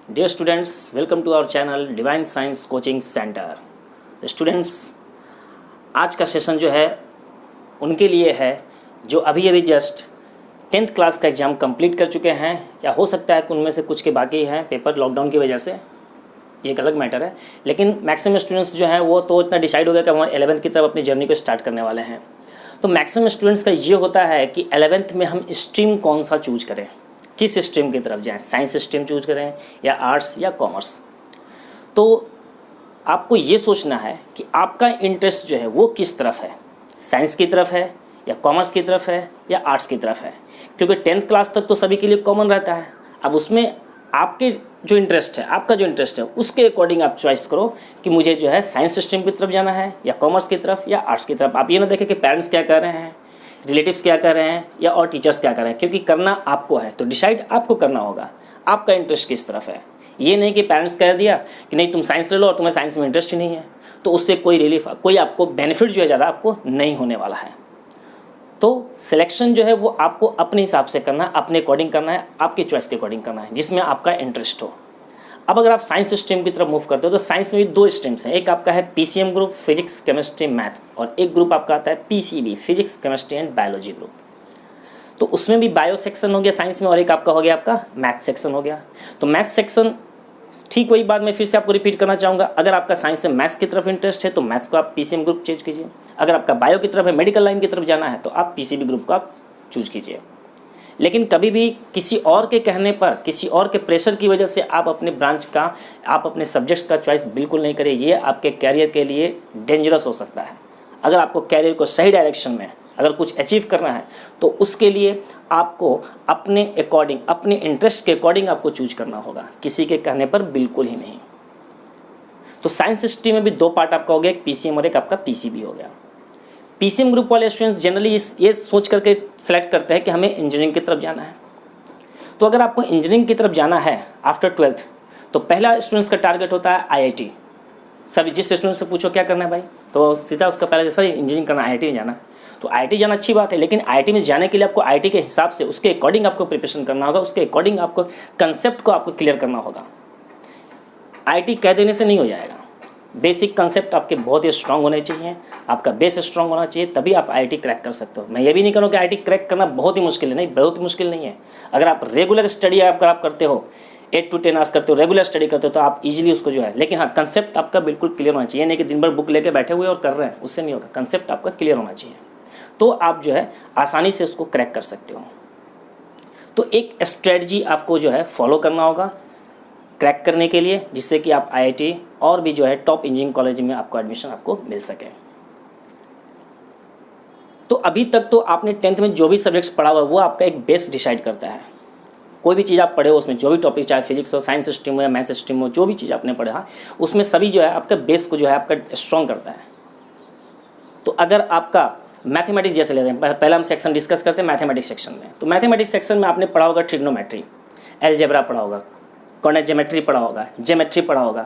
Dear students, welcome to our channel Divine Science Coaching Center. तो students, आज का session जो है उनके लिए है जो अभी अभी जस्ट 10th क्लास का एग्ज़ाम कंप्लीट कर चुके हैं, या हो सकता है कि उनमें से कुछ के बाकी हैं पेपर लॉकडाउन की वजह से, ये एक अलग मैटर है। लेकिन मैक्सिमम स्टूडेंट्स जो हैं वो तो इतना डिसाइड हो गया कि हमारे 11th की तरफ अपनी जर्नी को स्टार्ट करने वाले हैं। तो मैक्सिमम स्टूडेंट्स का ये होता है कि 11th में हम स्ट्रीम कौन सा चूज करें, किस स्ट्रीम की तरफ जाएं, साइंस स्ट्रीम चूज करें या आर्ट्स या कॉमर्स। तो आपको ये सोचना है कि आपका इंटरेस्ट जो है वो किस तरफ है, साइंस की तरफ है या कॉमर्स की तरफ है या आर्ट्स की तरफ है, क्योंकि 10th क्लास तक तो सभी के लिए कॉमन रहता है। अब उसमें आपके जो इंटरेस्ट है, आपका जो इंटरेस्ट है उसके अकॉर्डिंग आप चॉइस करो कि मुझे जो है साइंस स्ट्रीम की तरफ जाना है या कॉमर्स की तरफ या आर्ट्स की तरफ। आप ये ना देखें कि पेरेंट्स क्या कर रहे हैं, रिलेटिव्स क्या कर रहे हैं या और टीचर्स क्या कर रहे हैं, क्योंकि करना आपको है। तो डिसाइड आपको करना होगा आपका इंटरेस्ट किस तरफ है। ये नहीं कि पेरेंट्स कह दिया कि नहीं तुम साइंस ले लो और तुम्हें साइंस में इंटरेस्ट ही नहीं है, तो उससे कोई रिलीफ, कोई आपको बेनिफिट जो है ज़्यादा आपको नहीं होने वाला है। तो सिलेक्शन जो है वो आपको अपने हिसाब से करना है, अपने अकॉर्डिंग करना है, आपकी चॉइस के अकॉर्डिंग करना है, जिसमें आपका इंटरेस्ट हो। अब अगर आप साइंस स्ट्रीम की तरफ मूव करते हो तो साइंस में भी दो स्ट्रीम्स हैं। एक आपका है PCM group, physics chemistry math, और एक ग्रुप आपका आता है PCB, physics chemistry and biology group. तो उसमें भी बायो सेक्शन हो गया साइंस में, और एक आपका हो गया आपका मैथ सेक्शन हो गया। तो मैथ सेक्शन ठीक वही बात मैं फिर से आपको रिपीट करना चाहूँगा, अगर आपका साइंस से मैथ्स की तरफ इंटरेस्ट है तो मैथ्स को आप पीसीएम ग्रुप चूज कीजिए। अगर आपका बायो की तरफ है, मेडिकल लाइन की तरफ जाना है, तो आप पीसीबी ग्रुप को आप चूज कीजिए। लेकिन कभी भी किसी और के कहने पर, किसी और के प्रेशर की वजह से आप अपने ब्रांच का, आप अपने सब्जेक्ट्स का चॉइस बिल्कुल नहीं करिए। ये आपके कैरियर के लिए डेंजरस हो सकता है। अगर आपको कैरियर को सही डायरेक्शन में अगर कुछ अचीव करना है तो उसके लिए आपको अपने अकॉर्डिंग, अपने इंटरेस्ट के अकॉर्डिंग आपको चूज करना होगा, किसी के कहने पर बिल्कुल ही नहीं। तो साइंस स्ट्रीम में भी दो पार्ट आपका हो गया, एक पीसीएम और एक आपका पीसीबी हो गया। पीसीएम ग्रुप वाले स्टूडेंट्स जनरली ये सोच करके सेलेक्ट करते हैं कि हमें इंजीनियरिंग की तरफ जाना है। तो अगर आपको इंजीनियरिंग की तरफ जाना है आफ्टर 12th, तो पहला स्टूडेंट्स का टारगेट होता है आईआईटी। सभी जिस स्टूडेंट से पूछो क्या करना है भाई, तो सीधा उसका पहला सर इंजीनियरिंग करना, आईआईटी में जाना। तो आईआईटी जाना अच्छी बात है, लेकिन आईआईटी में जाने के लिए आपको आईआईटी के हिसाब से, उसके अकॉर्डिंग आपको प्रिपरेशन करना होगा, उसके अकॉर्डिंग आपको कंसेप्ट को आपको क्लियर करना होगा। आईआईटी कह देने से नहीं हो जाएगा। बेसिक कंसेप्ट आपके बहुत ही स्ट्रांग होने चाहिए, आपका बेस स्ट्रांग होना चाहिए, तभी आप आईआईटी क्रैक कर सकते हो। मैं ये भी नहीं कहूँ कि आईआईटी क्रैक करना बहुत ही मुश्किल है, नहीं, बहुत मुश्किल नहीं है। अगर आप रेगुलर स्टडी अगर आप करते हो, 8 to 10 आवर्स करते हो, रेगुलर स्टडी करते हो, तो आप इजीली उसको जो है, लेकिन हाँ कंसेप्ट आपका बिल्कुल क्लियर होना चाहिए। नहीं कि दिन भर बुक लेके बैठे हुए और कर रहे हैं, उससे नहीं होगा। कंसेप्ट आपका क्लियर होना चाहिए, तो आप जो है आसानी से उसको क्रैक कर सकते हो। तो एक स्ट्रेटजी आपको जो है फॉलो करना होगा क्रैक करने के लिए, जिससे कि आप आईआईटी और भी जो है टॉप इंजीनियरिंग कॉलेज में आपको एडमिशन आपको मिल सके। तो अभी तक तो आपने 10th में जो भी सब्जेक्ट्स पढ़ा हुआ वो आपका एक बेस डिसाइड करता है। कोई भी चीज़ आप पढ़े हो, उसमें जो भी टॉपिक, चाहे फिजिक्स हो, साइंस स्ट्रीम हो या मैथ्स स्ट्रीम हो, जो भी चीज़ आपने पढ़ा उसमें सभी जो है आपका बेस को जो है आपका स्ट्रॉन्ग करता है। तो अगर आपका मैथमेटिक्स जैसे लेते हैं, पहला हम सेक्शन डिस्कस करते हैं मैथमेटिक्स सेक्शन में। तो मैथमेटिक्स सेक्शन में आपने पढ़ा होगा ट्रिग्नोमेट्री, अलजेब्रा पढ़ा होगा, कॉर्डिनेट ज्योमेट्री पढ़ा होगा, ज्योमेट्री पढ़ा होगा,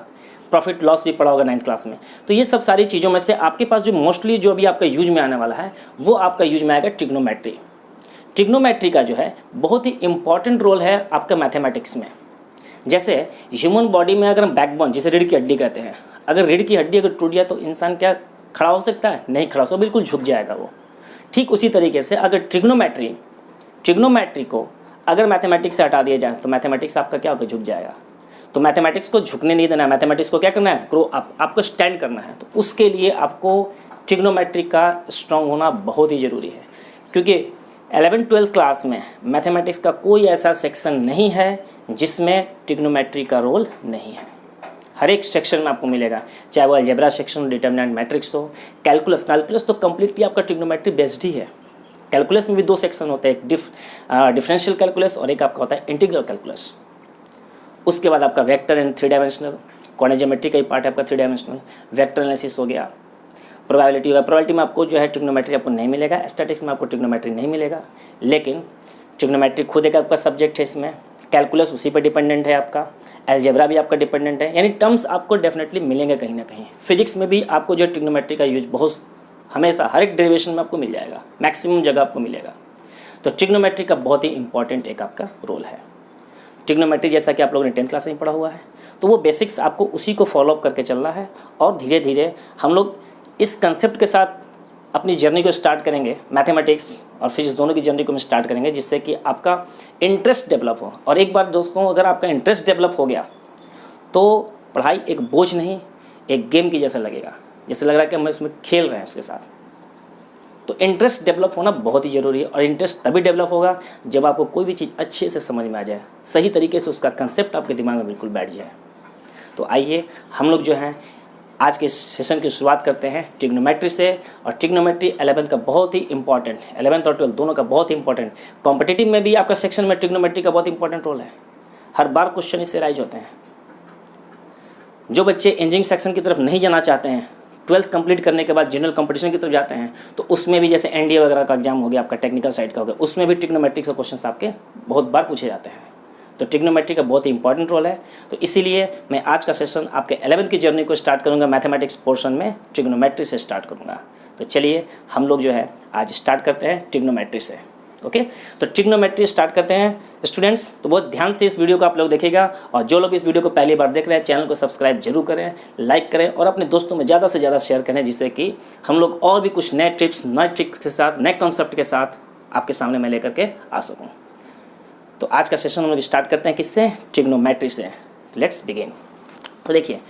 प्रॉफिट लॉस भी पढ़ा होगा 9th क्लास में। तो ये सब सारी चीज़ों में से आपके पास जो मोस्टली जो भी आपका यूज में आने वाला है वो आपका यूज में आएगा ट्रिग्नोमेट्री। ट्रिग्नोमेट्री का जो है बहुत ही इंपॉर्टेंट रोल है आपका मैथमेटिक्स में। जैसे ह्यूमन बॉडी में अगर हम बैकबोन, जिसे रीढ़ की हड्डी कहते हैं, अगर रीढ़ की हड्डी अगर टूट गया तो इंसान क्या खड़ा हो सकता है? नहीं खड़ा हो सकता, बिल्कुल झुक जाएगा वो। ठीक उसी तरीके से अगर ट्रिग्नोमेट्री को अगर मैथमेटिक्स से हटा दिया जाए तो मैथमेटिक्स आपका क्या होगा? झुक जाएगा। तो मैथमेटिक्स को झुकने नहीं देना है, मैथमेटिक्स को क्या करना है? ग्रो अप, आपको स्टैंड करना है। तो उसके लिए आपको ट्रिग्नोमेट्री का स्ट्रॉन्ग होना बहुत ही ज़रूरी है, क्योंकि 11th-12th क्लास में मैथमेटिक्स का कोई ऐसा सेक्शन नहीं है जिसमें ट्रिग्नोमेट्री का रोल नहीं है। हर एक सेक्शन में आपको मिलेगा, चाहे वो अलजेब्रा सेक्शन, डिटरमिनेंट मैट्रिक्स हो, कैलकुलस तो कम्प्लीटली आपका ट्रिग्नोमेट्री बेस्ड ही है। कैलकुलस में भी दो सेक्शन होते हैं, एक डिफरेंशियल कैलकुलस और एक आपका होता है इंटीग्रल कैलकुलस। उसके बाद आपका vector and 3 dimensional, coordinate geometry का ही पार्ट है आपका 3 डायमेंशनल, वेक्टर एनालिसिस हो गया, प्रोबेबिलिटी होगा। प्रोबेबिलिटी में आपको जो है ट्रिग्नोमेट्री आपको नहीं मिलेगा, स्टैटिक्स में आपको ट्रिग्नोमेट्री नहीं मिलेगा, लेकिन ट्रिग्नोमेट्री खुद एक आपका सब्जेक्ट है इसमें, कैलकुलस उसी पर डिपेंडेंट है आपका, अलजेब्रा भी आपका डिपेंडेंट है, यानी टर्म्स आपको डेफिनेटली मिलेंगे कहीं ना कहीं। फिजिक्स में भी आपको जो ट्रिग्नोमेट्री का यूज बहुत हमेशा हर एक डेरिवेशन में आपको मिल जाएगा, मैक्सिमम जगह आपको मिलेगा। तो ट्रिग्नोमेट्री का बहुत ही इंपॉर्टेंट एक आपका रोल है। ट्रिग्नोमेट्री जैसा कि आप लोगों ने 10th क्लास में पढ़ा हुआ है, तो वो बेसिक्स आपको उसी को फॉलो अप करके चलना है और धीरे धीरे हम लोग इस कंसेप्ट के साथ अपनी जर्नी को स्टार्ट करेंगे। मैथमेटिक्स और फिजिक्स दोनों की जर्नी को हम स्टार्ट करेंगे, जिससे कि आपका इंटरेस्ट डेवलप हो। और एक बार दोस्तों अगर आपका इंटरेस्ट डेवलप हो गया तो पढ़ाई एक बोझ नहीं, एक गेम की जैसा लगेगा, जैसे लग रहा है कि हम इसमें खेल रहे हैं उसके साथ। तो इंटरेस्ट डेवलप होना बहुत ही ज़रूरी है, और इंटरेस्ट तभी डेवलप होगा जब आपको कोई भी चीज़ अच्छे से समझ में आ जाए, सही तरीके से उसका कंसेप्ट आपके दिमाग में बिल्कुल बैठ जाए। तो आइए हम लोग जो है आज के सेशन की शुरुआत करते हैं ट्रिग्नोमेट्री से। और ट्रिग्नोमेट्री 11th का बहुत ही इंपॉर्टेंट, 11th और 12th दोनों का बहुत ही इंपॉर्टेंट, कॉम्पिटिटिव में भी आपका सेक्शन में ट्रिग्नोमेट्री का बहुत इंपॉर्टेंट रोल है। हर बार क्वेश्चन इससे राइज होते हैं। जो बच्चे इंजीनियरिंग सेक्शन की तरफ नहीं जाना चाहते हैं, 12th कंप्लीट करने के बाद जनरल कंपटीशन की तरफ जाते हैं, तो उसमें भी जैसे एनडीए वगैरह का एग्जाम हो गया, आपका टेक्निकल साइड का हो गया, उसमें भी ट्रिग्नोमेट्री के क्वेश्चन आपके बहुत बार पूछे जाते हैं। तो ट्रिग्नोमेट्री का बहुत ही इंपॉर्टेंट रोल है। तो इसीलिए मैं आज का सेशन आपके 11th की जर्नी को स्टार्ट करूंगा, मैथमेटिक्स पोर्शन में ट्रिग्नोमेट्री से स्टार्ट करूंगा। तो चलिए हम लोग जो है आज स्टार्ट करते हैं ट्रिग्नोमेट्री से। ओके, तो ट्रिग्नोमेट्री स्टार्ट करते हैं स्टूडेंट्स। तो बहुत ध्यान से इस वीडियो को आप लोग देखिएगा, और जो लोग इस वीडियो को पहली बार देख रहे हैं चैनल को सब्सक्राइब जरूर करें, लाइक करें और अपने दोस्तों में ज़्यादा से ज़्यादा शेयर करें, जिससे कि हम लोग और भी कुछ नए टिप्स, नए ट्रिक्स के साथ, नए कॉन्सेप्ट के साथ आपके सामने मैं लेकर के आ सकूँ। तो आज का सेशन हम लोग स्टार्ट करते हैं किससे? ट्रिग्नोमेट्री से। Let's begin. तो देखिए,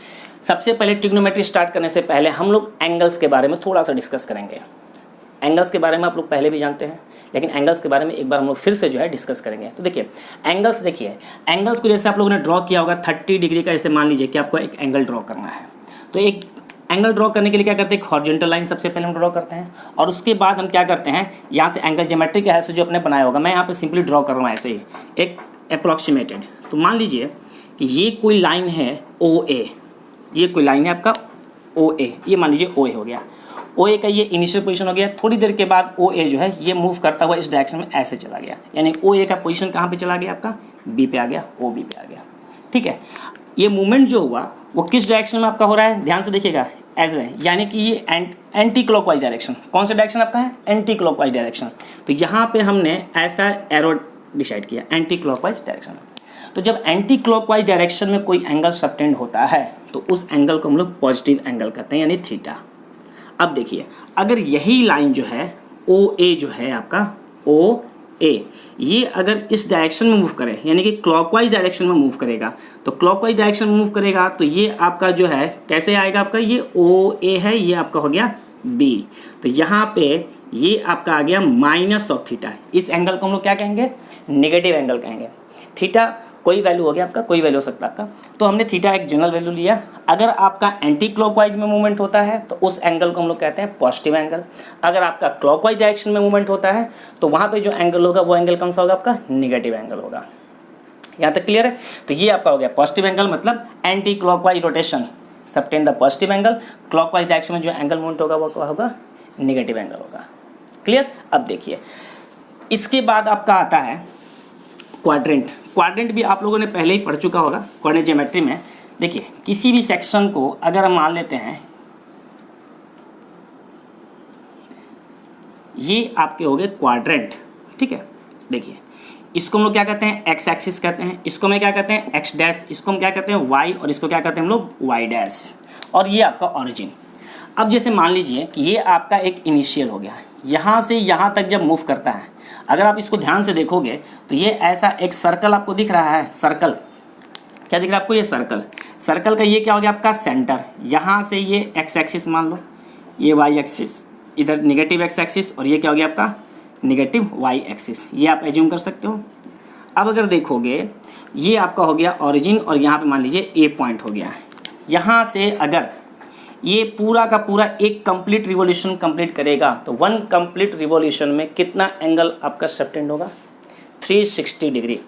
सबसे पहले ट्रिग्नोमेट्री स्टार्ट करने से पहले हम लोग एंगल्स के बारे में थोड़ा सा डिस्कस करेंगे। एंगल्स के बारे में आप लोग पहले भी जानते हैं, लेकिन एंगल्स के बारे में एक बार हम लोग फिर से जो है डिस्कस करेंगे। तो देखिए एंगल्स, देखिए एंगल्स को जैसे आप लोगों ने ड्रॉ किया होगा 30 डिग्री का, जैसे मान लीजिए कि आपको एक एंगल ड्रॉ करना है। तो एक एंगल ड्रॉ करने के लिए क्या करते हैं? एक हॉरिजॉन्टल लाइन सबसे पहले हम ड्रॉ करते हैं, और उसके बाद हम क्या करते हैं, यहाँ से एंगल ज्योमेट्री के हेल्प से जो अपने बनाया होगा, मैं यहाँ पे सिंपली ड्रॉ कर रहा हूँ ऐसे ही एक अप्रॉक्सीमेटेड। तो मान लीजिए कि ये कोई लाइन है OA, ये कोई लाइन है आपका OA, ये मान लीजिए OA हो गया। OA का ये इनिशियल पोजीशन हो गया। थोड़ी देर के बाद OA जो है ये मूव करता हुआ इस डायरेक्शन में ऐसे चला गया, यानी OA का पोजीशन कहाँ पे चला गया? आपका B पे आ गया, OB पे आ गया। ठीक है, ये मूवमेंट जो हुआ वो किस डायरेक्शन में आपका हो रहा है? ध्यान से देखिएगा, ऐसे, यानी कि ये एंटी क्लॉकवाइज डायरेक्शन। कौन सा डायरेक्शन आपका है? Anti clockwise direction. तो यहाँ पे हमने ऐसा एरो डिसाइड किया, एंटी क्लॉकवाइज डायरेक्शन। तो जब एंटी क्लॉकवाइज डायरेक्शन में कोई एंगल सबटेंड होता है तो उस एंगल को हम लोग पॉजिटिव एंगल कहते हैं, यानी थीटा। अब देखिए, अगर यही लाइन जो है OA जो है आपका OA, ये अगर इस डायरेक्शन में मूव करे, यानी कि क्लॉकवाइज डायरेक्शन में मूव करेगा, तो क्लॉकवाइज डायरेक्शन में मूव करेगा तो ये आपका जो है कैसे आएगा? आपका ये OA है, ये आपका हो गया B। तो यहाँ पे ये आपका आ गया माइनस ऑफ थीटा। इस एंगल को हम लोग क्या कहेंगे? नेगेटिव एंगल कहेंगे। थीटा कोई वैल्यू हो गया आपका, कोई वैल्यू हो सकता है आपका, तो हमने थीटा एक जनरल वैल्यू लिया। अगर आपका एंटी क्लॉकवाइज में मूवमेंट होता है तो उस एंगल को हम लोग कहते हैं पॉजिटिव एंगल। अगर आपका क्लॉकवाइज डायरेक्शन में मूवमेंट होता है तो वहाँ पे जो एंगल होगा वो एंगल कौन सा होगा? आपका नेगेटिव एंगल होगा। यहाँ तक क्लियर है? तो ये आपका हो गया पॉजिटिव एंगल, मतलब anti clockwise rotation subtend the positive angle. Clockwise direction में जो एंगल मूवमेंट होगा वो क्या होगा? नेगेटिव एंगल होगा। क्लियर? अब देखिए, इसके बाद आपका आता है क्वाड्रेंट। क्वाड्रेंट भी आप लोगों ने पहले ही पढ़ चुका होगा कोऑर्डिनेट ज्योमेट्री में। देखिए, किसी भी सेक्शन को अगर हम मान लेते हैं, ये आपके हो गए क्वाड्रेंट। ठीक है, देखिए इसको हम लोग क्या कहते हैं? एक्स एक्सिस कहते हैं, इसको मैं क्या कहते हैं? एक्स डैश, इसको हम क्या कहते हैं? वाई, और इसको क्या कहते हैं हम लोग? Y dash. और ये आपका ऑरिजिन। अब जैसे मान लीजिए कि ये आपका एक इनिशियल हो गया, यहाँ से यहाँ तक जब मूव करता है, अगर आप इसको ध्यान से देखोगे तो ये ऐसा एक सर्कल आपको दिख रहा है। सर्कल क्या दिख रहा है आपको? ये सर्कल। सर्कल का ये क्या हो गया? आपका सेंटर। यहाँ से ये एक्स एक्सिस मान लो, ये वाई एक्सिस, इधर निगेटिव एक्स एक्सिस, और ये क्या हो गया आपका? Negative y axis. ये आप एज्यूम कर सकते हो। अब अगर देखोगे, ये आपका हो गया ऑरिजिन, और यहाँ पे मान लीजिए ए पॉइंट हो गया। यहाँ से अगर ये पूरा का पूरा एक कंप्लीट रिवॉल्यूशन कंप्लीट करेगा तो वन कंप्लीट रिवॉल्यूशन में कितना एंगल आपका सबटेंड होगा? 360 डिग्री।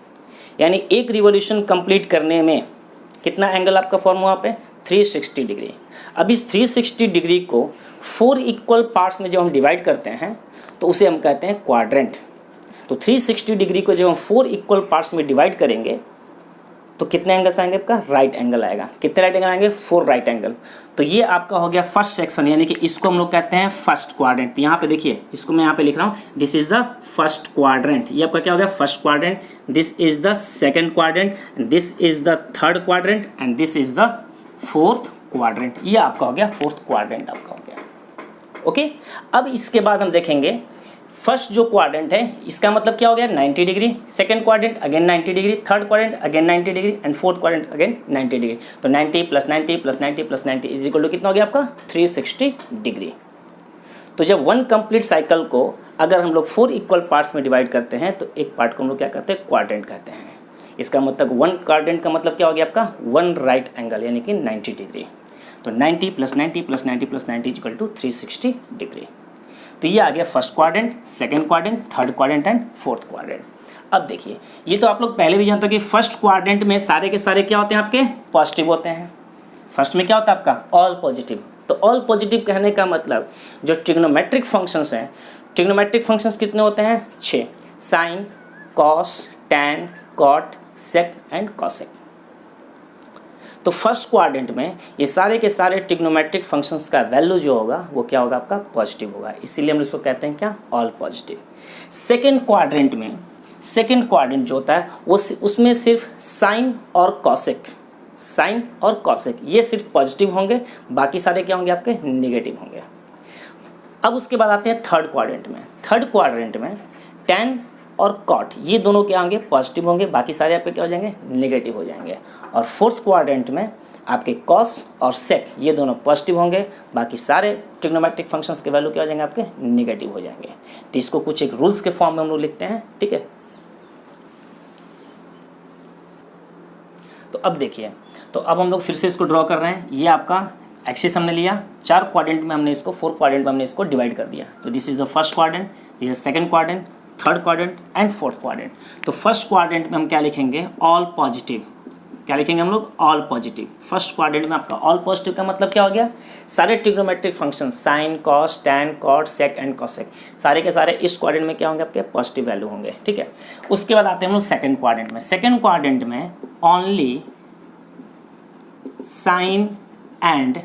यानी एक रिवॉल्यूशन कंप्लीट करने में कितना एंगल आपका फॉर्म हुआ पे? 360 डिग्री। अब इस 360 डिग्री को 4 इक्वल पार्ट्स में जब हम डिवाइड करते हैं तो उसे हम कहते हैं क्वाड्रेंट। तो 360 डिग्री को जब हम 4 इक्वल पार्ट्स में डिवाइड करेंगे तो कितने एंगल्स आएंगे आपका, राइट एंगल आएगा। कितने राइट एंगल आएंगे, 4 राइट एंगल। तो ये आपका हो गया फर्स्ट सेक्शन, यानी कि इसको हम लोग कहते हैं फर्स्ट क्वाड्रेंट। यहाँ पे देखिए, इसको मैं यहाँ पे लिख रहा हूँ, this is the first quadrant. ये आपका क्या हो गया, first quadrant. This is the second quadrant, this is the third quadrant and this is the fourth quadrant. ये आपका हो गया फोर्थ क्वाड्रेंट आपका हो गया। ओके, अब इसके बाद हम देखेंगे फर्स्ट जो क्वाड्रेंट है इसका मतलब क्या हो गया, 90 degree. Second quadrant again 90 degree, third quadrant again 90 degree and fourth quadrant again 90 degree. तो 90 + 90 + 90 + 90 इज इक्वल टू कितना हो गया आपका, 360 डिग्री। तो जब वन कंप्लीट साइकिल को अगर हम लोग 4 इक्वल पार्ट्स में डिवाइड करते हैं तो एक पार्ट को हम लोग क्या कहते हैं, क्वाड्रेंट कहते हैं। इसका मतलब वन क्वाड्रेंट का मतलब क्या हो गया आपका, 1 राइट एंगल यानी कि 90 डिग्री। तो 90 + 90 + 90 + 90 इज इक्वल टू 360 डिग्री। तो ये आ गया first quadrant, second quadrant, third quadrant and fourth quadrant. अब देखिए, ये तो आप लोग पहले भी जानते हो कि फर्स्ट क्वाड्रेंट में सारे के सारे क्या होते हैं आपके, पॉजिटिव होते हैं। फर्स्ट में क्या होता है आपका, ऑल पॉजिटिव। तो ऑल पॉजिटिव कहने का मतलब जो ट्रिग्नोमेट्रिक फंक्शंस हैं, ट्रिग्नोमेट्रिक फंक्शंस कितने होते हैं, 6, sine, cos, tan, cot, sec and cosec. तो फर्स्ट क्वाड्रेंट में ये सारे के सारे ट्रिग्नोमेट्रिक फंक्शंस का वैल्यू जो होगा वो क्या होगा आपका, पॉजिटिव होगा। इसीलिए हम इसको कहते हैं क्या, ऑल पॉजिटिव। सेकंड क्वाड्रेंट में, सेकंड क्वाड्रेंट जो होता है वो उसमें सिर्फ साइन और कॉसेक, साइन और कॉसेक ये सिर्फ पॉजिटिव होंगे, बाकी सारे क्या होंगे आपके, नेगेटिव होंगे। अब उसके बाद आते हैं थर्ड क्वाड्रेंट में। थर्ड क्वाड्रेंट में टैन और कॉट ये दोनों क्या होंगे, पॉजिटिव होंगे, बाकी सारे आपके क्या हो जाएंगे, नेगेटिव हो जाएंगे। और फोर्थ क्वाड्रेंट में आपके कॉस और सेक ये दोनों पॉजिटिव होंगे, बाकी सारे ट्रिग्नोमेट्रिक फंक्शंस के वैल्यू क्या हो जाएंगे आपके, नेगेटिव हो जाएंगे। तो इसको कुछ एक रूल्स के फॉर्म में हम लोग लिखते हैं, ठीक है। तो अब देखिए, तो अब हम लोग फिर से इसको ड्रॉ कर रहे हैं। ये आपका एक्सिस हमने लिया, 4 क्वाड्रेंट में हमने इसको, 4 क्वाड्रेंट में हमने इसको डिवाइड कर दिया। तो this is the first quadrant, this is second quadrant, third quadrant and fourth quadrant. तो फर्स्ट क्वाड्रेंट में हम क्या लिखेंगे, ऑल पॉजिटिव। क्या लिखेंगे हम लोग, ऑल पॉजिटिव। फर्स्ट क्वाड्रेंट में आपका ऑल पॉजिटिव का मतलब क्या हो गया, सारे trigonometric function sine, cos, tan, cot, sec and cosec सारे के सारे इस क्वाड्रेंट में क्या होंगे आपके, पॉजिटिव वैल्यू होंगे, ठीक है। उसके बाद आते हैं हम लोग सेकंड क्वाड्रेंट में। सेकंड क्वाड्रेंट में ओनली साइन एंड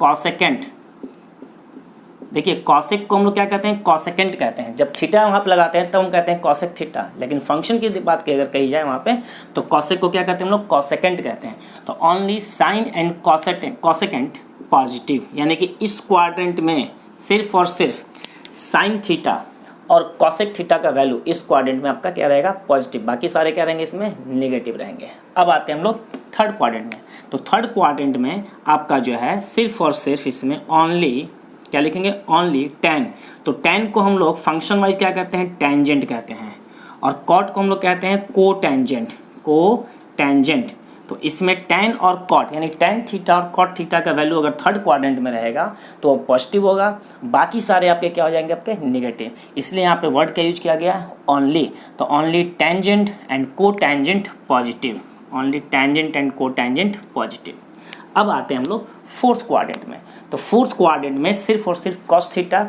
कॉसेकेंट। देखिए कॉसेक को हम लोग क्या कहते हैं, कॉसेकेंट कहते हैं। जब थीटा वहाँ पे लगाते हैं तब हम कहते हैं कॉसेक थीटा, लेकिन फंक्शन की बात की अगर कही जाए वहाँ पे तो कॉसेक को क्या कहते हैं हम लोग, कॉसेकेंट कहते हैं। तो ओनली साइन एंड कॉसेकेंट पॉजिटिव, यानी कि इस क्वाड्रेंट में सिर्फ और सिर्फ साइन थीटा और कॉसेक थीटा का वैल्यू इस क्वाड्रेंट में आपका क्या रहेगा, पॉजिटिव, बाकी सारे क्या रहेंगे इसमें, नेगेटिव रहेंगे। अब आते हैं हम लोग थर्ड क्वाड्रेंट में। तो थर्ड क्वाड्रेंट में आपका जो है सिर्फ और सिर्फ इसमें ओनली क्या लिखेंगे, ओनली टैन। तो टैन को हम लोग फंक्शन वाइज क्या कहते हैं, टेंजेंट कहते हैं। और कॉट को हम लोग कहते हैं को टेंजेंट, को टेंजेंट। तो इसमें टैन और कॉट यानी टैन थीटा और कॉट थीटा का वैल्यू अगर थर्ड क्वाड्रेंट में रहेगा तो वो पॉजिटिव होगा, बाकी सारे आपके क्या हो जाएंगे आपके, नेगेटिव। इसलिए यहाँ पे वर्ड का यूज किया गया ओनली। तो ओनली टेंजेंट एंड को tangent positive, only tangent and को टेंजेंट पॉजिटिव। अब आते हैं हम लोग फोर्थ क्वाड्रेंट में। तो फोर्थ क्वाड्रेंट में सिर्फ और सिर्फ cos theta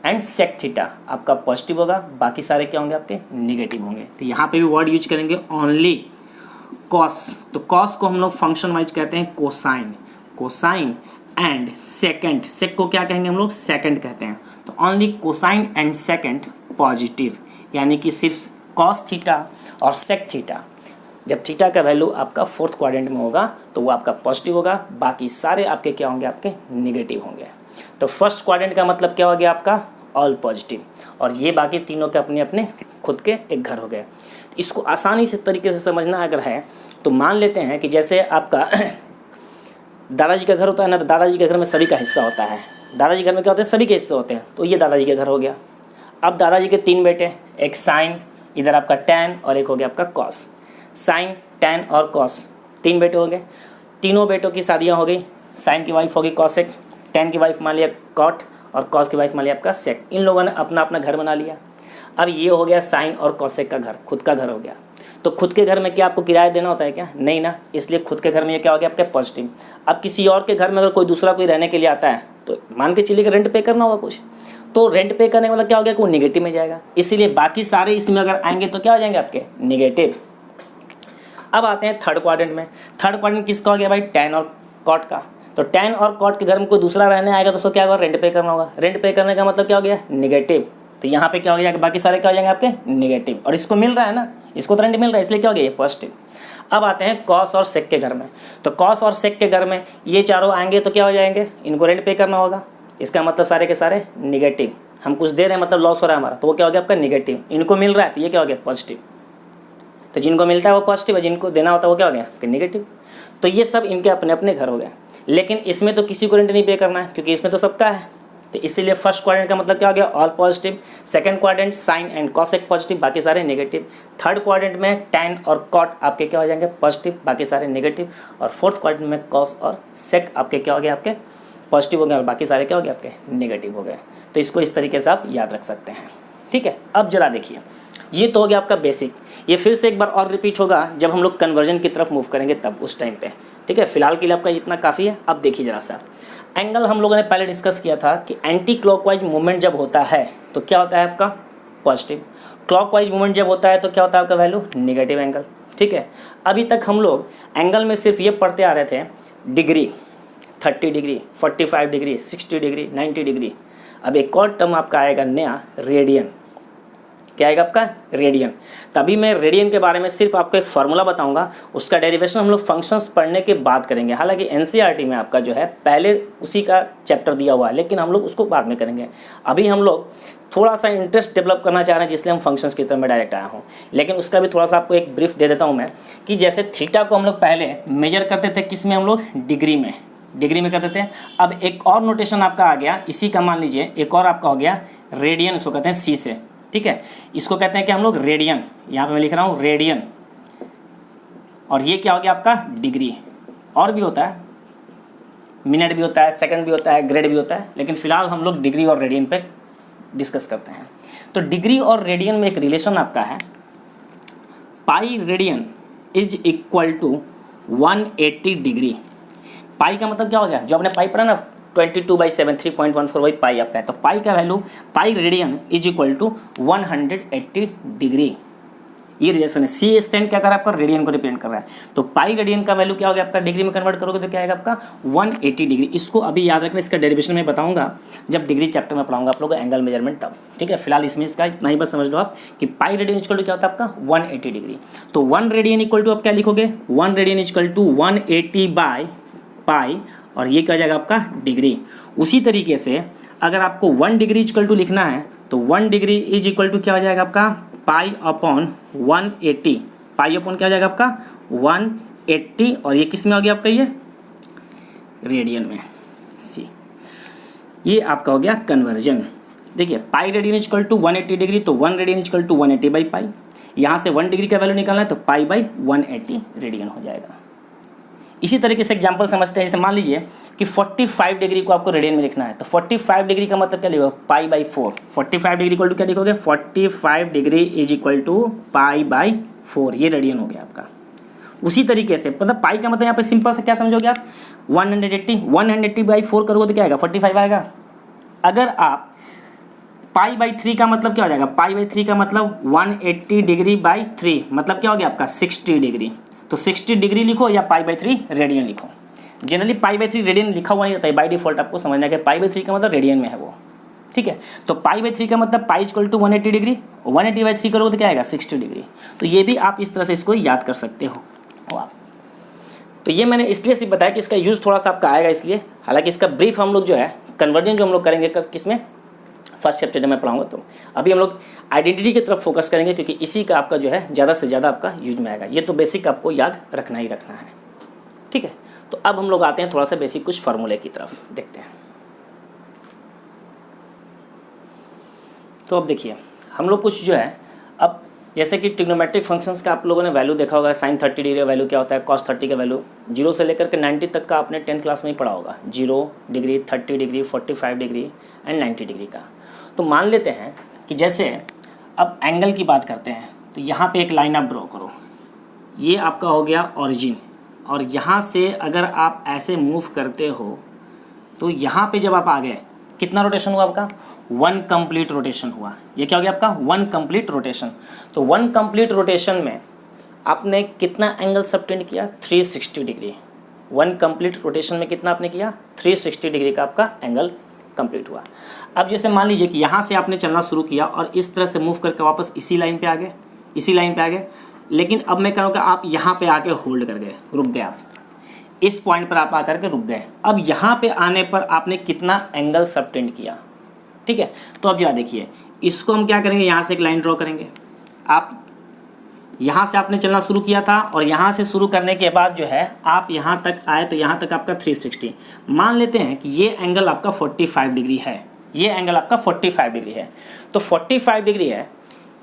and sec theta आपका पॉजिटिव होगा, बाकी सारे क्या होंगे आपके, नेगेटिव होंगे। तो यहाँ पे भी वर्ड यूज करेंगे ओनली कॉस। तो कॉस को हम लोग फंक्शन वाइज कहते हैं कोसाइन, कोसाइन एंड सेकेंड, सेक को क्या कहेंगे हम लोग, सेकेंड कहते हैं। तो only cosine and second positive, यानी कि सिर्फ कॉस थीटा और सेक थीटा। जब थीटा का वैल्यू आपका फोर्थ क्वाड्रेंट में होगा तो वो आपका पॉजिटिव होगा, बाकी सारे आपके क्या होंगे, आपके नेगेटिव होंगे। तो फर्स्ट क्वाड्रेंट का मतलब क्या हो गया आपका, ऑल पॉजिटिव। और ये बाकी तीनों के अपने अपने खुद के एक घर हो गए। इसको आसानी से तरीके से समझना अगर है तो मान लेते हैं कि जैसे आपका दादाजी का घर होता है ना, तो दादाजी के घर में सभी का हिस्सा होता है। दादाजी घर में क्या होता है, सभी के हिस्से होते हैं। तो ये दादाजी के घर हो गया। अब दादाजी के 3 बेटे, एक साइन, इधर आपका टैन और एक हो गया आपका कॉस। साइन, टैन और कॉस 3 बेटे हो गए। तीनों बेटों की शादियाँ हो गई। साइन की वाइफ होगी कॉसेक, टैन की वाइफ मान लिया कॉट और कॉस की वाइफ मान लिया आपका सेक। इन लोगों ने अपना अपना घर बना लिया। अब ये हो गया साइन और कॉसेक का घर, खुद का घर हो गया। तो खुद के घर में क्या आपको किराया देना होता है क्या, नहीं ना, इसलिए खुद के घर में ये क्या हो गया आपका पॉजिटिव। अब किसी और के घर में अगर कोई दूसरा कोई रहने के लिए आता है तो मान के चलिए कि रेंट पे करना होगा कुछ, तो रेंट पे करने वाला क्या हो गया, कोई नेगेटिव में जाएगा। इसीलिए बाकी सारे इसमें अगर आएंगे तो क्या हो जाएंगे आपके, नेगेटिव। अब आते हैं थर्ड क्वाड्रेंट में। थर्ड क्वाड्रेंट किसका हो गया भाई, tan और cot का। तो tan और cot के घर में कोई दूसरा रहने आएगा तो उसको क्या होगा, रेंट पे करना होगा। रेंट पे करने का मतलब क्या हो गया, निगेटिव। तो यहाँ पे क्या हो गया, बाकी सारे क्या हो जाएंगे आपके निगेटिव, और इसको मिल रहा है ना, इसको तो रेंट मिल रहा है, इसलिए क्या हो गया ये पॉजिटिव। अब आते हैं cos और sec के घर में। तो cos और sec के घर में ये चारों आएंगे तो क्या हो जाएंगे, इनको रेंट पे करना होगा। इसका मतलब सारे के सारे निगेटिव। हम कुछ दे रहे हैं मतलब लॉस हो रहा है हमारा, तो वो क्या हो गया आपका निगेटिव। इनको मिल रहा है तो ये क्या हो गया पॉजिटिव। तो जिनको मिलता है वो पॉजिटिव है, जिनको देना होता है वो क्या हो गया आपके निगेटिव। तो ये सब इनके अपने अपने घर हो गए। लेकिन इसमें तो किसी को रेंट नहीं पे करना है क्योंकि इसमें तो सबका है। तो इसीलिए फर्स्ट क्वाड्रेंट का मतलब क्या हो गया, all positive. Second quadrant sine and cosec positive, बाकी सारे नेगेटिव। थर्ड क्वाड्रेंट में टैन और कॉट आपके क्या हो जाएंगे पॉजिटिव, बाकी सारे नेगेटिव। और फोर्थ क्वाड्रेंट में कॉस और सेक आपके क्या हो गया, आपके पॉजिटिव हो गए और बाकी सारे क्या हो गए आपके नेगेटिव हो गए। तो इसको इस तरीके से आप याद रख सकते हैं। ठीक है, अब जरा देखिए, ये तो हो गया आपका बेसिक। ये फिर से एक बार और रिपीट होगा जब हम लोग कन्वर्जन की तरफ मूव करेंगे तब, उस टाइम पे। ठीक है, फिलहाल के लिए आपका इतना काफ़ी है। अब देखिए जरा सा, एंगल हम लोगों ने पहले डिस्कस किया था कि एंटी क्लॉकवाइज मूवमेंट जब होता है तो क्या होता है आपका पॉजिटिव। क्लॉकवाइज मूवमेंट जब होता है तो क्या होता है आपका वैल्यू नेगेटिव एंगल। ठीक है, अभी तक हम लोग एंगल में सिर्फ ये पढ़ते आ रहे थे degree, 30 degree, 45 degree, 60 degree, 90 degree. अब एक और टर्म आपका आएगा नया, रेडियन। क्या आएगा आपका रेडियन। तभी मैं रेडियन के बारे में सिर्फ आपको एक फार्मूला बताऊंगा, उसका डेरिवेशन हम लोग फंक्शंस पढ़ने के बाद करेंगे। हालांकि एनसीईआरटी में आपका जो है पहले उसी का चैप्टर दिया हुआ है, लेकिन हम लोग उसको बाद में करेंगे। अभी हम लोग थोड़ा सा इंटरेस्ट डेवलप करना चाह रहे हैं, जिसलिए हम फंक्शंस की तरफ में डायरेक्ट आया हूँ। लेकिन उसका भी थोड़ा सा आपको एक ब्रीफ दे देता हूँ मैं, कि जैसे थीटा को हम लोग पहले मेजर करते थे किस में, हम लोग डिग्री में, डिग्री में करते थे। अब एक और नोटेशन आपका आ गया इसी का, मान लीजिए एक और आपका हो गया रेडियन, इसको कहते हैं सी से। ठीक है, इसको कहते हैं कि हम लोग रेडियन, यहाँ पे मैं लिख रहा हूँ रेडियन, और ये क्या हो गया आपका डिग्री। और भी होता है, मिनट भी होता है, सेकंड भी होता है, ग्रेड भी होता है, लेकिन फिलहाल हम लोग डिग्री और रेडियन पे डिस्कस करते हैं। तो डिग्री और रेडियन में एक रिलेशन आपका है, pi radian is equal to 180 degree. पाई का मतलब क्या हो गया, जो आपने पाई पढ़ा ना 22/7 3.14 वही पाई आपका है। तो पाई का value, pi radian is equal to 180 degree. ये रिलेशन है। सी स्टैंड क्या कर रहा है आपका, रेडियन को रिप्रेजेंट कर रहा है। तो पाई रेडियन का वैल्यू क्या हो गया आपका, डिग्री में कन्वर्ट करोगे तो क्या आएगा आपका 180 डिग्री। इसको अभी याद रखना, इसका डेरिवेशन में बताऊंगा जब डिग्री चैप्टर में पढ़ाऊंगा आप लोगों को एंगल मेजरमेंट तब। ठीक है, फिलहाल इसमें इसका इतना ही बस समझ लो आप कि पाई रेडियन इक्वल टू क्या होता है आपका 180 डिग्री। तो 1 रेडियन इक्वल टू आप क्या लिखोगे, 1 radian equal to 180 by pi, और ये क्या हो जाएगा आपका डिग्री। उसी तरीके से अगर आपको 1 डिग्री इक्वल टू लिखना है तो 1 डिग्री इज इक्वल टू क्या हो जाएगा आपका पाई अपॉन 180। पाई अपॉन क्या हो जाएगा आपका 180, और ये किस में हो गया आपका, ये रेडियन में, सी। ये आपका हो गया कन्वर्जन। देखिए pi radian equal to 180 degree, तो 1 radian equal to 180 by pi. यहाँ से 1 डिग्री का वैल्यू निकालना है तो पाई बाई 180 रेडियन हो जाएगा। इसी तरीके से एग्जांपल समझते हैं, जैसे मान लीजिए कि 45 डिग्री को आपको रेडियन में लिखना है, तो 45 डिग्री का मतलब क्या लिखोगे, pi by 4। 45 degree equal to क्या लिखोगे, 45 degree is equal to pi by 4, ये रेडियन हो गया आपका। उसी तरीके से मतलब पाई का मतलब यहाँ पे सिंपल से क्या समझोगे आप, 180 बाई 4 करोगे तो क्या आएगा 45 आएगा। अगर आप पाई बाई 3 का मतलब क्या हो जाएगा, पाई बाई 3 का मतलब 180 डिग्री बाई 3 मतलब क्या हो गया आपका 60 डिग्री। तो 60 डिग्री लिखो या पाई बाई 3 रेडियन लिखो। जनरली पाई बाई 3 रेडियन लिखा हुआ नहीं रहता है, बाई डिफॉल्ट आपको समझना है कि पाई बाई 3 का मतलब रेडियन में है वो। ठीक है, तो पाई बाई 3 का मतलब pi equal to 180 degree, 180 by 3 करोगे तो क्या आएगा 60 डिग्री। तो ये भी आप इस तरह से इसको याद कर सकते हो आप। तो ये मैंने इसलिए सिर्फ बताया कि इसका यूज़ थोड़ा सा आपका आएगा इसलिए। हालांकि इसका ब्रीफ हम लोग जो है कन्वर्जन जो हम लोग करेंगे किस में, फर्स्ट चैप्टर में पढ़ाऊंगा। तो अभी हम लोग आइडेंटिटी की तरफ फोकस करेंगे क्योंकि इसी का आपका जो है ज़्यादा से ज़्यादा आपका यूज में आएगा। ये तो बेसिक आपको याद रखना ही रखना है। ठीक है, तो अब हम लोग आते हैं थोड़ा सा बेसिक कुछ फार्मूले की तरफ देखते हैं। तो अब देखिए हम लोग कुछ जो है, अब जैसे कि ट्रिग्नोमेट्रिक फंक्शंस का आप लोगों ने वैल्यू देखा होगा, sin 30 डिग्री का वैल्यू क्या होता है, cos 30 का वैल्यू 0 से लेकर के 90 तक का आपने 10th क्लास में ही पढ़ा होगा। 0 degree, 30 degree, 45 degree and 90 degree का। तो मान लेते हैं कि जैसे अब एंगल की बात करते हैं, तो यहाँ पे एक लाइन आप ड्रॉ करो। ये आपका हो गया ऑरिजिन, और यहाँ से अगर आप ऐसे मूव करते हो तो यहाँ पे जब आप आ गए, कितना रोटेशन हुआ आपका 1 कंप्लीट रोटेशन हुआ। ये क्या हो गया आपका 1 कंप्लीट रोटेशन। तो 1 कंप्लीट रोटेशन में आपने कितना एंगल सबटेंड किया? 360 डिग्री। 1 कंप्लीट रोटेशन में कितना आपने किया? 360 डिग्री का आपका एंगल कंप्लीट हुआ। अब जैसे मान लीजिए कि यहाँ से आपने चलना शुरू किया और इस तरह से मूव करके वापस इसी लाइन पे आ गए, इसी लाइन पे आ गए, लेकिन अब मैं करूँगा आप यहाँ पे आके होल्ड कर गए, रुक गए आप, इस पॉइंट पर आप आकर के रुक गए। अब यहाँ पे आने पर आपने कितना एंगल सबटेंड किया? ठीक है, तो अब जरा देखिए, इसको हम क्या करेंगे, यहाँ से एक लाइन ड्रॉ करेंगे। आप यहाँ से आपने चलना शुरू किया था और यहाँ से शुरू करने के बाद जो है आप यहाँ तक आए, तो यहाँ तक आपका 360। मान लेते हैं कि ये एंगल आपका 45 डिग्री है, ये एंगल आपका 45 डिग्री है। तो 45 डिग्री है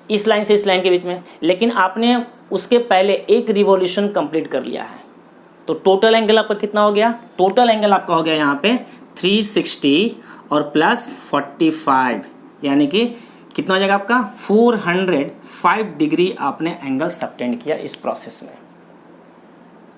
इस लाइन से इस लाइन के बीच में, लेकिन आपने उसके पहले एक रिवॉल्यूशन कंप्लीट कर लिया है। तो टोटल एंगल आपका कितना हो गया? टोटल एंगल आपका हो गया यहाँ पे 360 और प्लस 45, यानी कि कितना हो जाएगा आपका? 405 डिग्री आपने एंगल सबटेंड किया इस प्रोसेस में।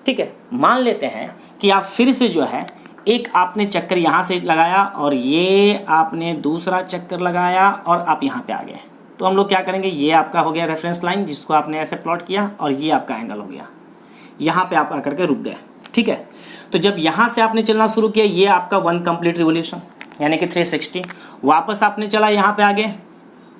ठीक है, मान लेते हैं कि आप फिर से जो है एक आपने चक्कर यहाँ से लगाया और ये आपने दूसरा चक्कर लगाया और आप यहाँ पे आ गए। तो हम लोग क्या करेंगे, ये आपका हो गया रेफरेंस लाइन जिसको आपने ऐसे प्लॉट किया और ये आपका एंगल हो गया। यहाँ पे आप आकर के रुक गए। ठीक है, तो जब यहाँ से आपने चलना शुरू किया, ये आपका 1 कंप्लीट रिवोल्यूशन यानी कि 360, वापस आपने चला यहाँ पे आगे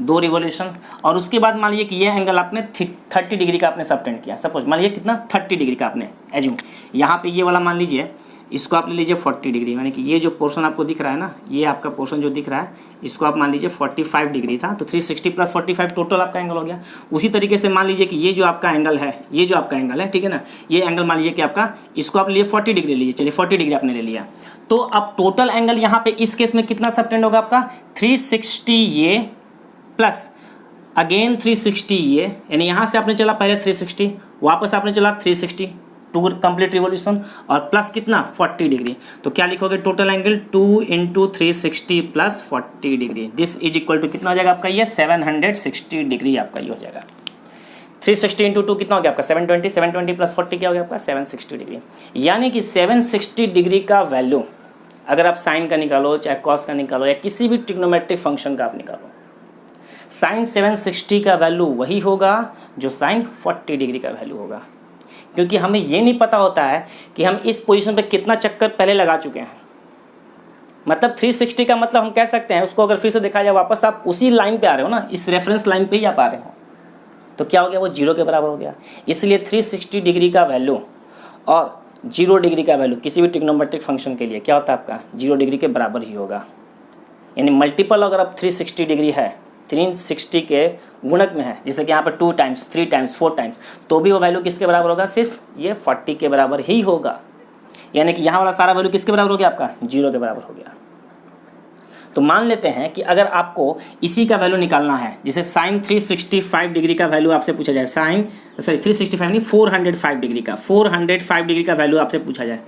2 रिवोल्यूशन, और उसके बाद मान लीजिए कि ये एंगल आपने 30 डिग्री का आपने सबटेंड किया। सपोज मान लीजिए कितना? 30 डिग्री का आपने एज्यूम। यहाँ पे ये वाला मान लीजिए, इसको आप ले लीजिए 40 डिग्री, यानी कि ये जो पोर्शन आपको दिख रहा है ना, ये आपका पोर्शन जो दिख रहा है, इसको आप मान लीजिए 45 डिग्री था। तो 360 प्लस 45 टोटल आपका एंगल हो गया। उसी तरीके से मान लीजिए कि ये जो आपका एंगल है, ये जो आपका एंगल है, ठीक है ना, ये एंगल मान लीजिए कि आपका, इसको आप लिए 40 डिग्री लीजिए, चलिए 40 डिग्री आपने ले लिया। तो अब टोटल एंगल यहाँ पे इस केस में कितना सबटेंड होगा आपका? 360 ये प्लस अगेन 360 ये, यानी यहाँ से आपने चला पहले 360, वापस आपने चला 360, 2 कंप्लीट रिवोल्यूशन और प्लस कितना? 40 डिग्री। तो क्या लिखोगे? Total angle 2 into 360 plus 40 degree, this is equal to कितना हो जाएगा आपका? ये 760 डिग्री आपका ये हो जाएगा। 360 इंटू 2 कितना हो गया आपका? 720, 720 प्लस 40 क्या हो गया आपका? 760 डिग्री। यानी कि 760 डिग्री का वैल्यू अगर आप साइन का निकालो, चाहे कॉस का निकालो, या किसी भी ट्रिग्नोमेट्रिक फंक्शन का आप निकालो, साइन 760 का वैल्यू वही होगा जो साइन 40 डिग्री का वैल्यू होगा। क्योंकि हमें ये नहीं पता होता है कि हम इस पोजीशन पे कितना चक्कर पहले लगा चुके हैं। मतलब 360 का मतलब हम कह सकते हैं, उसको अगर फिर से देखा जाए, वापस आप उसी लाइन पे आ रहे हो ना, इस रेफरेंस लाइन पे ही आप आ रहे हो, तो क्या हो गया? वो 0 के बराबर हो गया। इसलिए 360 डिग्री का वैल्यू और 0 डिग्री का वैल्यू किसी भी ट्रिग्नोमेट्रिक फंक्शन के लिए क्या होता है आपका? 0 डिग्री के बराबर ही होगा। यानी मल्टीपल अगर आप 360 डिग्री है, 360 के गुणक में है, जैसे कि यहाँ पर 2 टाइम्स, 3 टाइम्स, 4 टाइम्स, तो भी वो वैल्यू किसके बराबर होगा? सिर्फ ये 40 के बराबर ही होगा। यानी कि यहाँ वाला सारा वैल्यू किसके बराबर हो गया आपका? 0 के बराबर हो गया। तो मान लेते हैं कि अगर आपको इसी का वैल्यू निकालना है, जैसे साइन 365 डिग्री का वैल्यू आपसे पूछा जाए, साइन 365 नहीं 405 डिग्री का, 405 डिग्री का वैल्यू आपसे पूछा जाए।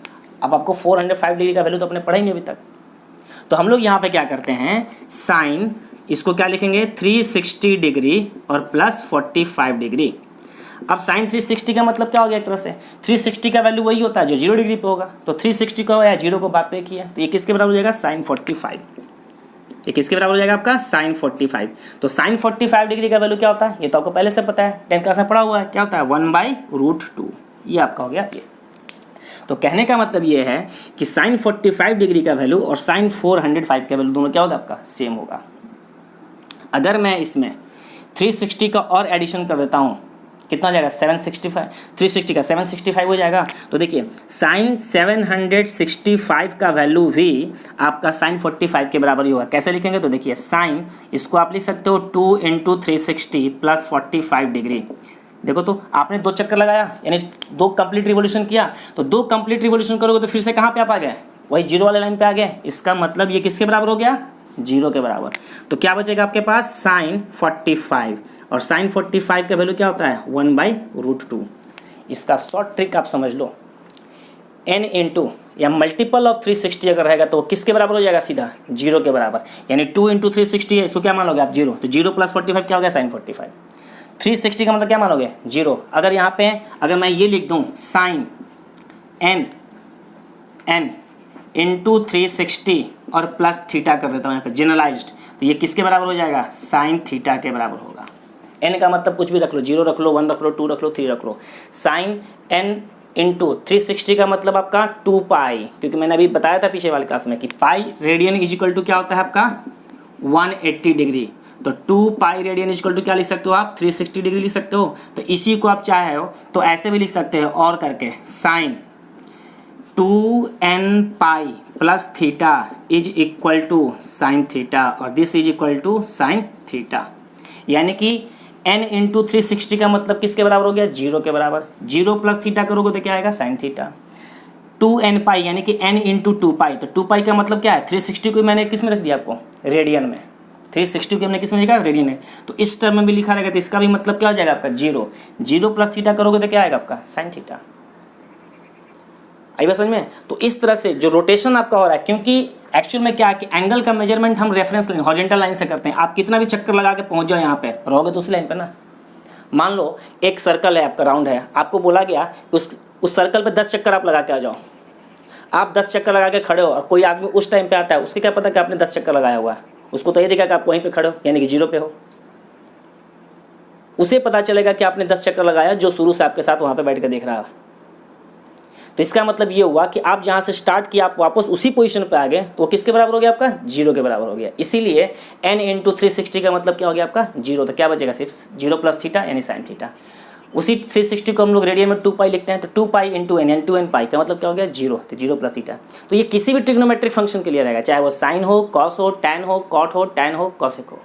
अब आपको 405 डिग्री का वैल्यू तो आपने पढ़ा ही नहीं अभी तक। तो हम लोग यहाँ पे क्या करते हैं, साइन, इसको क्या लिखेंगे? 360 डिग्री और प्लस 45 डिग्री। अब साइन 360 का मतलब क्या हो गया? एक तरह से 360 का वैल्यू वही होता है जो 0 डिग्री पे होगा। तो 360 को या 0 को बात तो एक ही है। तो ये किसके बराबर हो जाएगा? साइन 45। ये किसके बराबर हो जाएगा आपका? साइन 45। तो साइन 45 डिग्री का वैल्यू क्या होता है? ये तो आपको पहले से पता है, 10th क्लास में पढ़ा हुआ है। क्या होता है? 1/√2। ये आपका हो गया ये। तो कहने का मतलब ये है कि साइन 45 डिग्री का वैल्यू और साइन 405 का वैल्यू दोनों क्या होगा आपका? सेम होगा। अगर मैं इसमें 360 का और एडिशन कर देता हूँ, कितना हो जाएगा? 765, 360 का 765 हो जाएगा। तो देखिए साइन 765 का वैल्यू भी आपका साइन 45 के बराबर ही होगा। कैसे लिखेंगे? तो देखिए साइन, इसको आप लिख सकते हो 2 इंटू 360 प्लस 45 डिग्री। देखो तो आपने 2 चक्कर लगाया, यानी 2 कंप्लीट रिवोल्यूशन किया। तो 2 कंप्लीट रिवोल्यूशन करोगे तो फिर से कहाँ पे आप आ गए? वही 0 वाले लाइन पे आ गए। इसका मतलब ये किसके बराबर हो गया? 0 के बराबर। तो क्या बचेगा आपके पास? साइन 45, और साइन 45 का वैल्यू क्या होता है? 1/√2। इसका शॉर्ट ट्रिक आप समझ लो, n इंटू या मल्टीपल ऑफ 360 अगर रहेगा तो किसके बराबर हो जाएगा? सीधा 0 के बराबर। यानी 2 इंटू 360 है, इसको क्या मानोगे आप? 0। तो 0 प्लस 45 क्या हो गया? साइन 45। 360 का मतलब क्या मानोगे? 0। अगर यहाँ पे अगर मैं ये लिख दूँ साइन n इंटू 360 और प्लस थीटा कर देता हूँ यहाँ पे जनरलाइज्ड, तो ये किसके बराबर हो जाएगा? साइन थीटा के बराबर होगा। n का मतलब कुछ भी रख लो, 0 रख लो, 1 रख लो, 2 रख लो, 3 रख लो। साइन n इंटू 360 का मतलब आपका 2 पाई, क्योंकि मैंने अभी बताया था पीछे वाले क्लास में कि pi radian is equal to क्या होता है आपका 180 डिग्री। तो 2 pi radian is equal to क्या लिख सकते हो आप 360 डिग्री लिख सकते हो। तो इसी को आप चाहे हो तो ऐसे भी लिख सकते हो और करके sine 2n pi plus theta is equal to sine theta और this is equal to sine theta. यानी कि n इंटू 360 का मतलब किसके बराबर हो गया 0 के बराबर। 0 प्लस थीटा करोगे तो क्या आएगा साइन थीटा। 2n पाई यानी कि n इंटू 2 पाई, तो 2 पाई का मतलब क्या है 360 को मैंने किस में रख दिया आपको रेडियन में, 360 को हमने किस में लिखा रेडियन में। तो इस टर्म में भी लिखा रहेगा तो इसका भी मतलब क्या हो जाएगा आपका 0। 0 प्लस थीटा करोगे तो क्या आएगा आपका साइन थीटा। आई बात समझ में। तो इस तरह से जो रोटेशन आपका हो रहा है, क्योंकि एक्चुअल में क्या है कि एंगल का मेजरमेंट हम रेफरेंस लाइन हॉरिजॉन्टल लाइन से करते हैं। आप कितना भी चक्कर लगा के पहुंच जाओ यहाँ पे रहोगे तो उस लाइन पे ना। मान लो एक सर्कल है आपका राउंड है, आपको बोला गया उस सर्कल पे 10 चक्कर आप लगा के आ जाओ। आप 10 चक्कर लगा के खड़े हो और कोई आदमी उस टाइम पे आता है, उसके क्या पता कि आपने 10 चक्कर लगाया हुआ है, उसको तो ये दिखा कि आप वहीं पे खड़े हो यानी कि 0 पे हो। उसे पता चलेगा कि आपने 10 चक्कर लगाया जो शुरू से आपके साथ वहाँ पे बैठ कर देख रहा है। तो इसका मतलब ये हुआ कि आप जहाँ से स्टार्ट किया आप वापस उसी पोजीशन पे आ गए, तो किसके बराबर हो गया आपका 0 के बराबर हो गया। इसीलिए n इंटू 360 का मतलब क्या हो गया आपका 0। तो क्या बचेगा सिर्फ 0 प्लस थीटा यानी साइन थीटा। उसी 360 को हम लोग रेडियन में 2 पाई लिखते हैं, तो 2 पाई इंटू n यानी 2n पाई का मतलब क्या हो गया 0, तो 0 प्लस थीटा। तो ये किसी भी ट्रिग्नोमेट्रिक फंक्शन के लिए रहेगा, चाहे वो साइन हो, कॉस हो, टैन हो, कॉट हो, टैन हो, कॉसेक हो।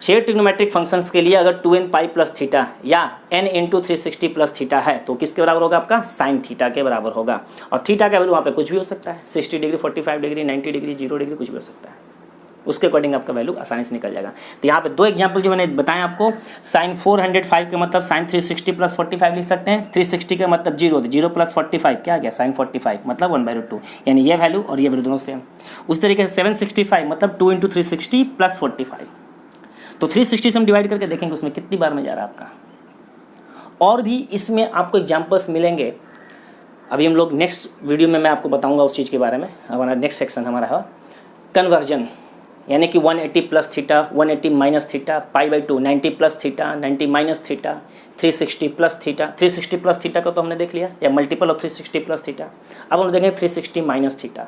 6 ट्रिग्नोमेट्रिक फंक्शंस के लिए अगर 2n पाई प्लस थीटा या n इंटू 360 प्लस थीटा है तो किसके बराबर होगा आपका साइन थीटा के बराबर होगा। और थीटा का वैल्यू वहाँ पे कुछ भी हो सकता है, 60 डिग्री, 45 डिग्री, 90 डिग्री, 0 डिग्री, कुछ भी हो सकता है। उसके अकॉर्डिंग आपका वैल्यू आसानी से निकल जाएगा। तो यहाँ पे 2 एग्जाम्पल जो मैंने बताएं आपको, साइन 405 का मतलब साइन 360 प्लस 45 लिख सकते हैं। 360 का मतलब 0, 0 प्लस 45 क्या आ गया साइन 45 मतलब 1/2, यानी ये वैल्यू और ये वैल्यू दोनों सेम। उस तरीके से 765 मतलब 2 इंटू 360 प्लस 45। तो 360 से हम डिवाइड करके देखेंगे उसमें कितनी बार में जा रहा है आपका। और भी इसमें आपको एग्जाम्पल्स मिलेंगे, अभी हम लोग नेक्स्ट वीडियो में मैं आपको बताऊंगा उस चीज़ के बारे में। हमारा नेक्स्ट सेक्शन हमारा है कन्वर्जन, यानी कि 180 plus theta, 180 minus theta, π/2, 90 plus theta, 90 minus theta, 360 plus theta. 360 plus theta का तो हमने देख लिया, या मल्टीपल ऑफ 360 प्लस थीटा। अब हम देखेंगे 360 माइनस थीटा।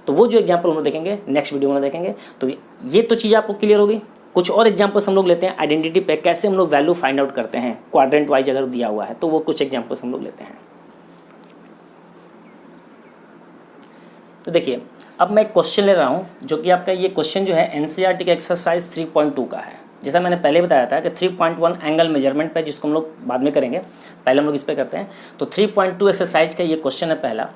तो वो जो एग्जाम्पल हम लोग देखेंगे नेक्स्ट वीडियो में देखेंगे। तो ये तो चीज़ आपको क्लियर होगी। कुछ और एग्जाम्पल्स हम लोग लेते हैं आइडेंटिटी पे, कैसे हम लोग वैल्यू फाइंड आउट करते हैं क्वाड्रेंट वाइज अगर दिया हुआ है, तो वो कुछ एग्जाम्पल्स हम लोग लेते हैं। तो देखिए अब मैं एक क्वेश्चन ले रहा हूँ जो कि आपका ये क्वेश्चन जो है एनसीईआरटी का एक्सरसाइज 3.2 का है। जैसा मैंने पहले बताया था कि 3.1 एंगल मेजरमेंट पे, जिसको हम लोग बाद में करेंगे, पहले हम लोग इस पे करते हैं। तो 3.2 एक्सरसाइज का ये क्वेश्चन है पहला।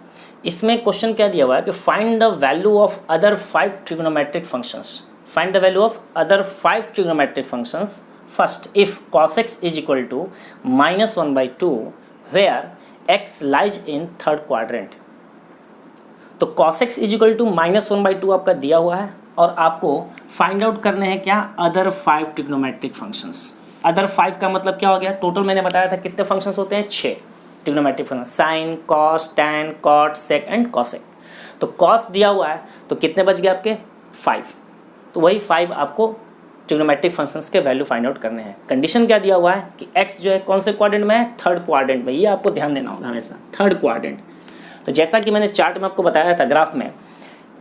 इसमें क्वेश्चन क्या दिया हुआ है कि find the value of other 5 trigonometric functions. Find the value of other 5 trigonometric functions first if cos x is equal to -1/2 where x lies in third quadrant. तो cos x is equal to -1/2 आपका दिया हुआ है और आपको find out करने हैं क्या अदर 5 ट्रिग्नोमेट्रिक फंक्शंस। अदर 5 का मतलब क्या हो गया, टोटल मैंने बताया था कितने फंक्शंस होते हैं 6 trigonometric function, sine, cos, tan, cot, sec and cosec. तो कॉस दिया हुआ है तो कितने बच गए आपके 5। तो वही 5 आपको ट्रिग्नोमेट्रिक फंक्शंस के वैल्यू फाइंड आउट करने हैं। कंडीशन क्या दिया हुआ है कि x जो है कौन से क्वाड्रेंट में है, थर्ड क्वाड्रेंट में। ये आपको ध्यान देना होगा हमेशा, थर्ड क्वाड्रेंट। तो जैसा कि मैंने चार्ट में आपको बताया था ग्राफ में,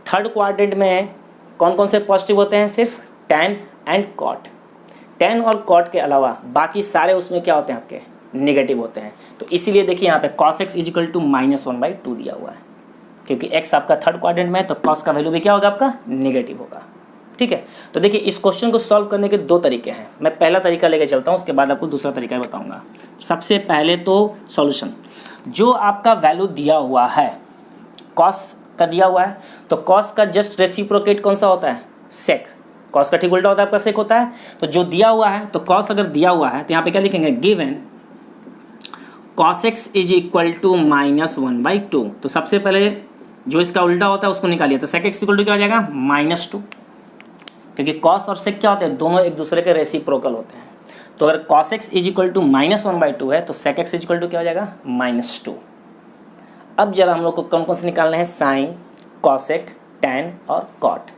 थर्ड क्वाड्रेंट में कौन कौन से पॉजिटिव होते हैं, सिर्फ टैन एंड कॉट। टैन और कॉट के अलावा बाकी सारे उसमें क्या होते हैं आपके नेगेटिव होते हैं। तो इसीलिए देखिए यहाँ पे cos x is equal to -1/2 दिया हुआ है, क्योंकि x आपका थर्ड क्वाड्रेंट में है तो cos का वैल्यू भी क्या होगा आपका नेगेटिव होगा। ठीक है, तो देखिए इस क्वेश्चन को सॉल्व करने के 2 तरीके हैं। मैं पहला तरीका लेके चलता हूँ, उसके बाद आपको दूसरा तरीका बताऊँगा। सबसे पहले तो सॉल्यूशन, जो आपका वैल्यू दिया हुआ है cos का दिया हुआ है, तो cos का जस्ट रेसिप्रोकेट कौन सा होता है, sec। cos का ठीक उल्टा होता है आपका sec होता है। तो जो दिया हुआ है, तो cos अगर दिया हुआ है तो यहाँ पे क्या लिखेंगे, given cos x is equal to -1/2। तो सबसे पहले जो इसका उल्टा होता है उसको निकालिए, तो sec x इक्वल टू क्या हो जाएगा -2, क्योंकि cos और sec क्या होते हैं, दोनों एक दूसरे के रेसिप्रोकल होते हैं। तो अगर cos x is equal to -1/2 है तो sec x is equal to क्या हो जाएगा -2। अब जरा हम लोग को कौन कौन से निकालने हैं, साइन, कॉसेक, टैन और कॉट।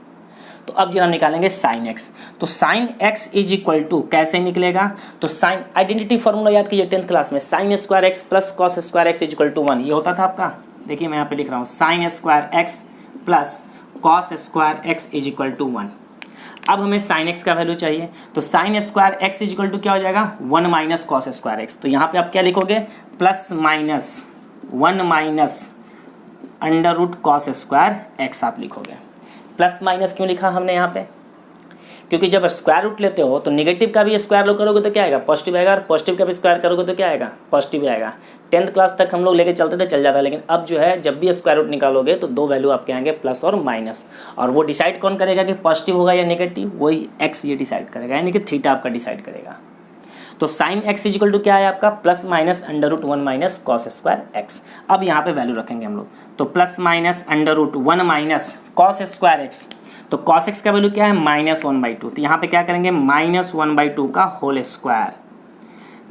तो अब जरा हम निकालेंगे साइन एक्स। तो sine x is equal to कैसे निकलेगा, तो साइन आइडेंटिटी फॉर्मूला याद कीजिए 10th क्लास में, sine square x plus cos square x is equal to 1, ये होता था आपका। देखिए मैं यहाँ पे लिख रहा हूँ sine square x plus cos square x is equal to 1। अब हमें साइन एक्स का वैल्यू चाहिए, तो sine square x is equal to क्या हो जाएगा 1 माइनस कॉस स्क्वायर एक्स। तो यहाँ पे आप क्या लिखोगे plus minus 1 minus under root cos square x आप लिखोगे। प्लस माइनस क्यों लिखा हमने यहाँ पे, क्योंकि जब स्क्वायर रूट लेते हो तो नेगेटिव का भी स्क्वायर लो करोगे तो क्या आएगा पॉजिटिव आएगा, और पॉजिटिव का भी स्क्वायर करोगे तो क्या आएगा पॉजिटिव आएगा। 10th क्लास तक हम लोग लेके चलते थे चल जाता, लेकिन अब जो है जब भी स्क्वायर रूट निकालोगे तो दो वैल्यू आपके आएंगे प्लस और माइनस, और वो डिसाइड कौन करेगा कि पॉजिटिव होगा या नेगेटिव, वही एक्स ये डिसाइड करेगा, यानी कि थीटा आपका डिसाइड करेगा। तो साइन एक्स इजिकल टू क्या है आपका plus minus under root 1 minus cos square x. अब यहाँ पे वैल्यू रखेंगे हम लोग, तो plus minus under root 1 minus cos square x, तो कॉस एक्स का वैल्यू क्या है -1/2, तो यहाँ पे क्या करेंगे -1/2 का whole square,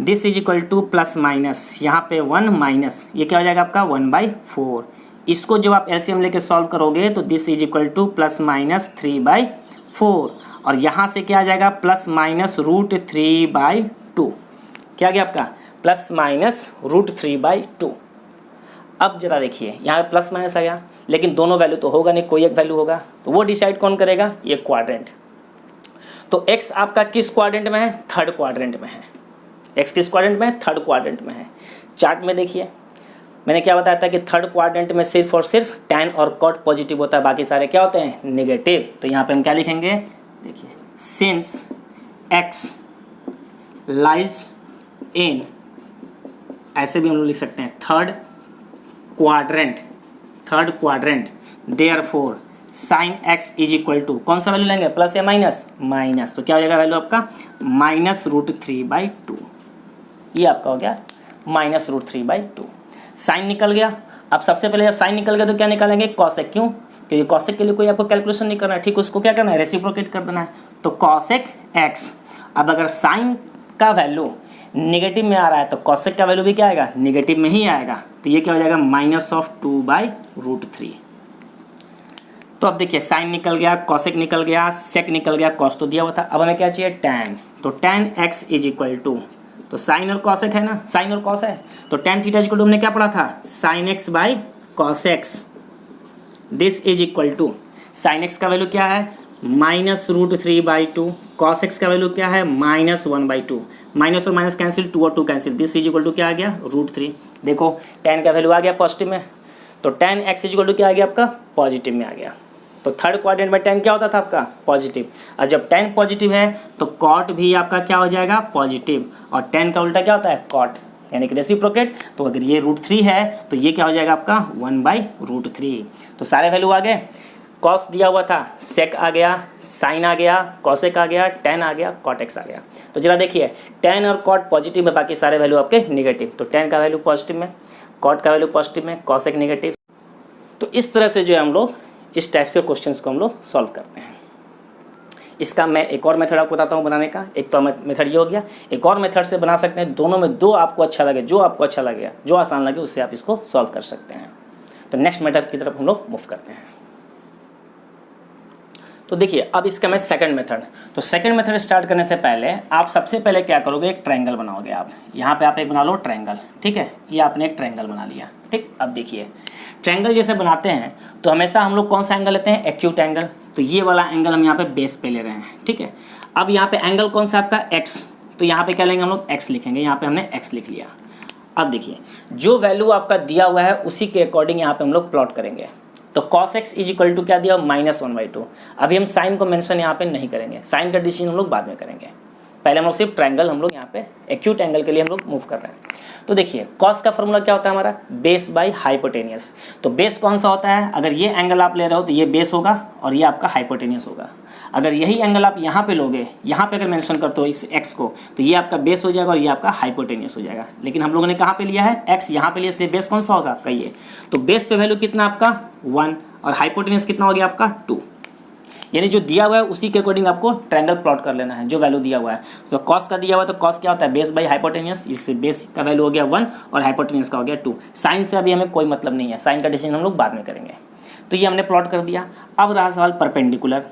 this is equal to plus minus यहाँ पे 1 माइनस ये क्या हो जाएगा आपका 1/4। इसको जब आप एलसीएम लेके सॉल्व करोगे तो this is equal to plus minus 3/4, और यहाँ से क्या आ जाएगा प्लस माइनस √3/2, क्या गया आपका प्लस माइनस √3/2। अब जरा देखिए यहाँ पे प्लस माइनस आ गया, लेकिन दोनों वैल्यू तो होगा नहीं, कोई एक वैल्यू होगा, तो वो डिसाइड कौन करेगा, ये क्वाड्रेंट। तो x आपका किस क्वाड्रेंट में है, थर्ड क्वाड्रेंट में है। x किस क्वाड्रेंट में है, थर्ड क्वाड्रेंट में है। चार्ट में देखिए मैंने क्या बताया था कि थर्ड क्वाड्रेंट में सिर्फ और सिर्फ tan और कॉट पॉजिटिव होता है, बाकी सारे क्या होते हैं नेगेटिव। तो यहाँ पे हम क्या लिखेंगे, देखिए सिंस x लाइज इन, ऐसे भी हम लोग लिख सकते हैं third quadrant, therefore sine x is equal to कौन सा वैल्यू लेंगे प्लस या माइनस, तो क्या हो जाएगा वैल्यू आपका -√3/2, ये आपका हो गया -√3/2। साइन निकल गया। अब सबसे पहले जब साइन निकल गया तो क्या निकालेंगे कॉसेक, क्यों, क्योंकि कॉसेक के लिए कोई आपको कैलकुलेशन नहीं करना है, ठीक, उसको क्या करना है रेसिप्रोकेट कर देना है। तो कॉसेक एक्स, अब अगर साइन का वैल्यू नेगेटिव में आ रहा है तो कॉसेक का वैल्यू भी क्या आएगा नेगेटिव में ही आएगा, तो ये क्या हो जाएगा -2/√3। तो अब देखिए साइन निकल गया, कॉसेक निकल गया, सेक निकल गया, कॉस तो दिया हुआ था। अब हमें क्या चाहिए tan, तो tan x is equal to, तो साइन और कॉसेक है ना, साइन और कॉस है, तो tan थीटा इक्वल टू हमने क्या पढ़ा था sin x by cos x, this is equal to sine x का वैल्यू क्या है -√3/2, कॉस एक्स का वैल्यू क्या है -1/2, माइनस और माइनस कैंसिल, 2 और 2 cancel, this is equal to क्या आ गया √3। देखो tan का वैल्यू आ गया पॉजिटिव में, तो tan x is equal to क्या आ गया आपका पॉजिटिव में आ गया। तो थर्ड क्वाड्रेंट में tan क्या होता था आपका पॉजिटिव, और जब tan पॉजिटिव है तो कॉट भी आपका क्या हो जाएगा पॉजिटिव, और tan का उल्टा क्या होता है कॉट, यानी कि रेसिप्रोकेट। तो अगर ये √3 है तो ये क्या हो जाएगा आपका 1/√3। तो सारे वैल्यू आ गए, कॉस दिया हुआ था, सेक आ गया, साइन आ गया, कॉसेक आ गया, tan आ गया, कॉट एक्स आ गया। तो जरा देखिए tan और कॉट पॉजिटिव में, बाकी सारे वैल्यू आपके नेगेटिव, तो tan का वैल्यू पॉजिटिव में, कॉट का वैल्यू पॉजिटिव में, कॉसेक नेगेटिव। तो इस तरह से जो है हम लोग इस टाइप से क्वेश्चंस को हम लोग सॉल्व करते हैं। इसका मैं एक और मेथड आपको बताता हूँ बनाने का, एक तो मेथड ये हो गया, एक और मेथड से बना सकते हैं, दोनों में दो आपको अच्छा लगे, जो आपको अच्छा लगे, जो आसान लगे उससे आप इसको सॉल्व कर सकते हैं। तो नेक्स्ट मेथड की तरफ हम लोग मूव करते हैं। तो देखिए अब इसका मैं सेकंड मेथड, तो सेकंड मेथड स्टार्ट करने से पहले आप सबसे पहले क्या करोगे, एक ट्रायंगल बनाओगे आप। यहाँ पे आप एक बना लो ट्रायंगल, ठीक है, ये आपने एक ट्रायंगल बना लिया, ठीक। अब देखिए ट्रायंगल जैसे बनाते हैं तो हमेशा हम लोग कौन सा एंगल लेते हैं एक्यूट एंगल, तो ये वाला एंगल हम यहाँ पे बेस पे ले रहे हैं, ठीक है। अब यहाँ पे एंगल कौन सा आपका एक्स, तो यहाँ पे क्या लेंगे हम लोग एक्स लिखेंगे, यहाँ पे हमने एक्स लिख लिया। अब देखिए जो वैल्यू आपका दिया हुआ है उसी के अकॉर्डिंग यहाँ पे हम लोग प्लॉट करेंगे। तो cos x is equal to क्या दिया -1/2। अभी हम साइन को मेंशन यहाँ पे नहीं करेंगे, साइन का डिसीजन हम लोग बाद में करेंगे, पहले हम लोग सिर्फ ट्रायंगल हम लोग यहाँ पे एक्यूट एंगल के लिए हम लोग मूव कर रहे हैं। तो देखिए cos का फॉर्मूला क्या होता है हमारा बेस बाई हाइपोटेनियस। तो बेस कौन सा होता है, अगर ये एंगल आप ले रहे हो तो ये बेस होगा और ये आपका हाइपोटेनियस होगा। अगर यही एंगल आप यहाँ पे लोगे, यहाँ पे अगर मेंशन करते हो इस x को, तो ये आपका बेस हो जाएगा और ये आपका हाइपोटेनियस हो जाएगा। लेकिन हम लोगों ने कहाँ पे लिया है x, यहाँ पे लिया, इसलिए बेस कौन सा होगा आपका ये। तो बेस पे वैल्यू कितना आपका 1 और हाइपोटेनियस कितना हो गया आपका 2, यानी जो दिया हुआ है उसी के अकॉर्डिंग आपको ट्रायंगल प्लॉट कर लेना है, जो वैल्यू दिया हुआ है। तो कॉस का दिया हुआ है तो कॉस क्या होता है बेस बाई हाइपोटेनियस, इससे बेस का वैल्यू हो गया 1 और हाइपोटेनियस का हो गया 2। साइन से अभी हमें कोई मतलब नहीं है, साइन का डिसीजन हम लोग बाद में करेंगे। तो ये हमने प्लॉट कर दिया। अब रहा सवाल परपेंडिकुलर।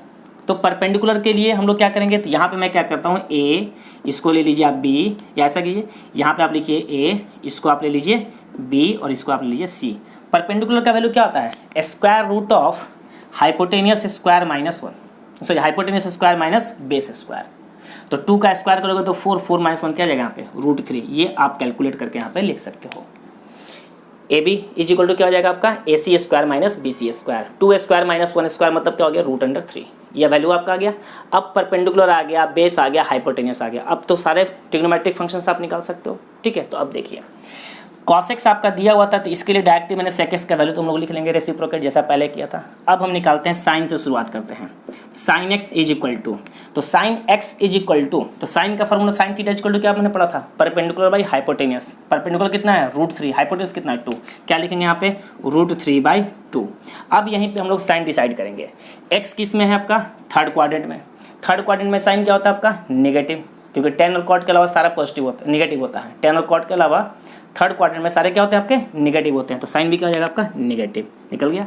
तो परपेंडिकुलर के लिए हम लोग क्या करेंगे, तो यहाँ पे मैं क्या करता हूँ, ए इसको ले लीजिए आप बी, या ऐसा कीजिए यहाँ पे आप लिखिए ए, इसको आप ले लीजिए बी और इसको आप ले लीजिए सी। परपेंडिकुलर का वैल्यू क्या होता है, square root of hypotenuse square minus 1, sorry hypotenuse square minus base square. तो 2 का स्क्वायर करोगे तो 4, 4 माइनस 1 क्या आ जाएगा यहाँ पे √3। ये आप कैलकुलेट करके यहाँ पे लिख सकते हो। A B is equal to क्या हो जाएगा आपका, A C square minus B C square. 2 square minus 1 square मतलब क्या हो गया, √3। यह वैल्यू आपका आ गया। अब परपेंडिकुलर आ गया, बेस आ गया, हाइपोटेनियस आ गया। अब तो सारे ट्रिग्नोमेट्रिक फंक्शंस आप निकाल सकते हो। ठीक है, तो अब देखिए cos x आपका दिया हुआ था, तो इसके लिए डायरेक्टली मैंने sec x का वैल्यू तुम लोग लिख लेंगे रेसिप्रोकेट जैसा पहले किया था। अब हम निकालते हैं साइन से शुरुआत करते हैं। Sine x is equal to, तो sine x is equal to, तो साइन का formula sine theta is equal to क्या आपने पढ़ा था, परपेंडिकुलर बाई हाइपोटेनियस। परपेंडिकुलर कितना है √3, हाइपोटेनियस कितना है 2, क्या लिखेंगे यहाँ पे √3/2। अब यहीं पे हम लोग साइन डिसाइड करेंगे। x किस में है आपका, थर्ड क्वाड्रेंट में। थर्ड क्वाड्रेंट में साइन क्या होता है आपका, नेगेटिव, क्योंकि टेन और कॉट के अलावा सारा पॉजिटिव होता है, निगेटिव होता है। टेन और कॉट के अलावा थर्ड क्वाड्रेंट में सारे क्या होते हैं आपके, निगेटिव होते हैं। तो साइन भी क्या हो जाएगा आपका, नेगेटिव। निकल गया।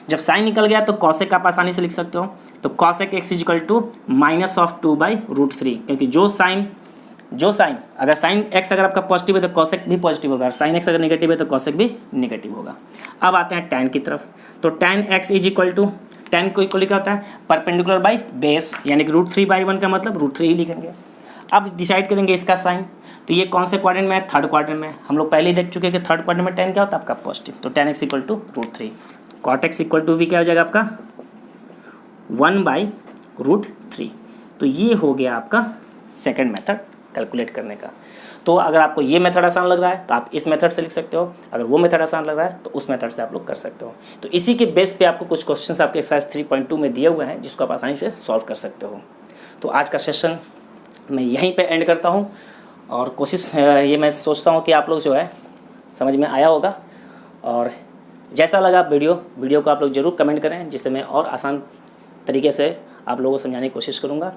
जब साइन निकल गया तो कॉसेक आप आसानी से लिख सकते हो। तो cosec x is equal to -2/√3, क्योंकि जो साइन अगर साइन x अगर आपका पॉजिटिव है तो कॉसेक भी पॉजिटिव होगा, साइन x अगर नेगेटिव है तो कॉसेक भी नेगेटिव होगा। अब आते हैं tan की तरफ। तो tan x is equal to, tan को इक्वल क्या होता है, परपेंडिकुलर बाई बेस, यानी कि √3/1 का मतलब √3 ही लिखेंगे। अब डिसाइड करेंगे इसका साइन। तो ये कौन से क्वाड्रेंट में है, थर्ड क्वाड्रेंट में। हम लोग पहले ही देख चुके हैं कि थर्ड क्वाड्रेंट में tan क्या होता है आपका, पॉजिटिव। तो tan x equal to √3। cot x equal to भी क्या हो जाएगा आपका 1/√3। तो ये हो गया आपका सेकंड मेथड कैलकुलेट करने का। तो अगर आपको ये मेथड आसान लग रहा है तो आप इस मेथड से लिख सकते हो, अगर वो मेथड आसान लग रहा है तो उस मेथड से आप लोग कर सकते हो। तो इसी के बेस पे आपको कुछ क्वेश्चंस आपके एक्सरसाइज 3.2 में दिए हुए हैं, जिसको आप आसानी से सॉल्व कर सकते हो। तो आज का सेशन मैं यहीं पे एंड करता हूँ, और कोशिश ये मैं सोचता हूँ कि आप लोग जो है समझ में आया होगा। और जैसा लगा वीडियो को आप लोग ज़रूर कमेंट करें, जिससे मैं और आसान तरीके से आप लोगों को समझाने की कोशिश करूँगा।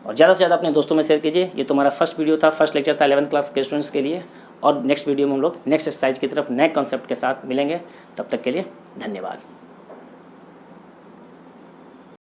और ज़्यादा से ज़्यादा अपने दोस्तों में शेयर कीजिए। ये तुम्हारा फर्स्ट वीडियो था, फर्स्ट लेक्चर था 11th क्लास के स्टूडेंट्स के लिए। और नेक्स्ट वीडियो में हम लोग नेक्स्ट एक्सरसाइज की तरफ नए कॉन्सेप्ट के साथ मिलेंगे। तब तक के लिए धन्यवाद।